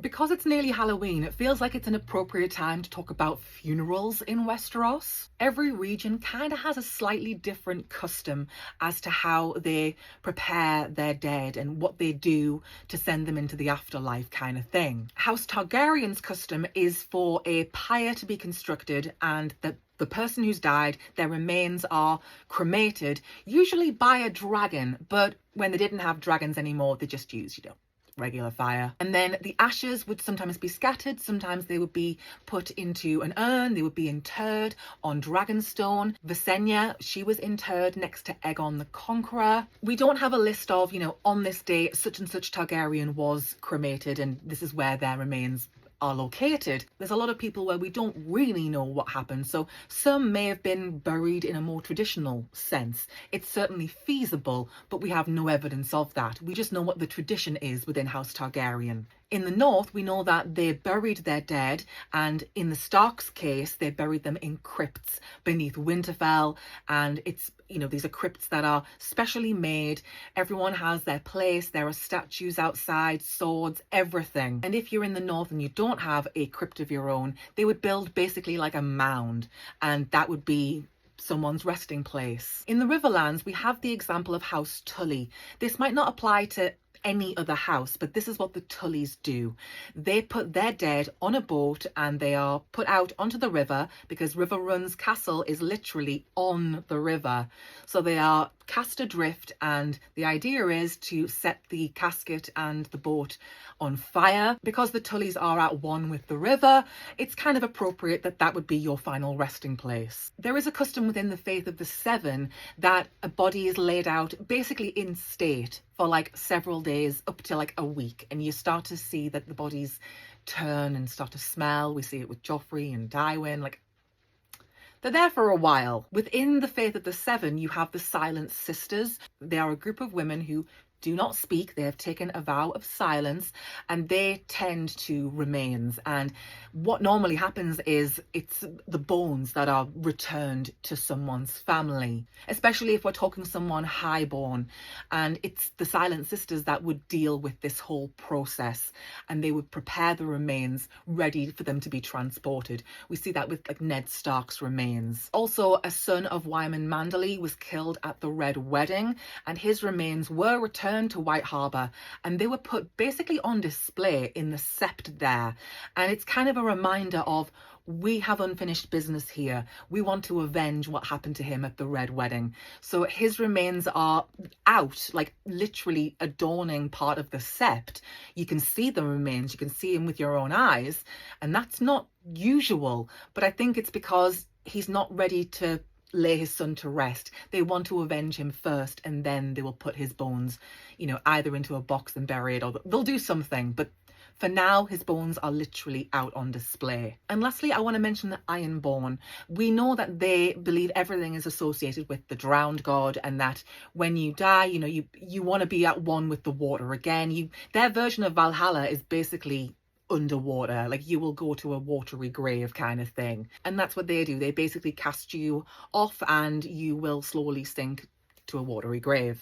Because it's nearly Halloween, it feels like it's an appropriate time to talk about funerals in Westeros. Every region kind of has a slightly different custom as to how they prepare their dead and what they do to send them into the afterlife kind of thing. House Targaryen's custom is for a pyre to be constructed and the person who's died, their remains are cremated, usually by a dragon, but when they didn't have dragons anymore, they just used, regular fire. And then the ashes would sometimes be scattered, sometimes they would be put into an urn, they would be interred on Dragonstone. Visenya, she was interred next to Aegon the Conqueror. We don't have a list of, on this day, such and such Targaryen was cremated and this is where their remains are located. There's a lot of people where we don't really know what happened, so some may have been buried in a more traditional sense. It's certainly feasible, but we have no evidence of that. We just know what the tradition is within House Targaryen. In the north, we know that they buried their dead, and in the Stark's case, they buried them in crypts beneath Winterfell, and these are crypts that are specially made. Everyone has their place. There are statues outside, swords, everything. And if you're in the north and you don't have a crypt of your own, they would build basically like a mound, and that would be someone's resting place. In the Riverlands, we have the example of House Tully. This might not apply to any other house, but this is what the Tullys do. They put their dead on a boat and they are put out onto the river because Riverrun's castle is literally on the river. So they are cast adrift, and the idea is to set the casket and the boat on fire. Because the Tullys are at one with the river, it's kind of appropriate that that would be your final resting place. There is a custom within the Faith of the Seven that a body is laid out basically in state for like several days, up to like a week, and you start to see that the bodies turn and start to smell. We see it with Joffrey and Tywin, they're there for a while. Within the Faith of the Seven, you have the Silent Sisters. They are a group of women who do not speak. They have taken a vow of silence, and they tend to remains. And what normally happens is it's the bones that are returned to someone's family, especially if we're talking someone highborn. And it's the Silent Sisters that would deal with this whole process, and they would prepare the remains ready for them to be transported. We see that with Ned Stark's remains. Also, a son of Wyman Manderley was killed at the Red Wedding, and his remains were returned to White Harbour, and they were put basically on display in the sept there. And it's kind of a reminder of, we have unfinished business here. We want to avenge what happened to him at the Red Wedding. So his remains are out, like literally adorning part of the sept. You can see the remains, you can see him with your own eyes, and that's not usual. But I think it's because he's not ready to lay his son to rest. They want to avenge him first, and then they will put his bones, either into a box and bury it, or they'll do something. But for now, his bones are literally out on display. And lastly, I want to mention the Ironborn. We know that they believe everything is associated with the drowned god, and that when you die, you want to be at one with the water again. Their version of Valhalla is basically underwater, like you will go to a watery grave kind of thing. And that's what they do. They basically cast you off and you will slowly sink to a watery grave.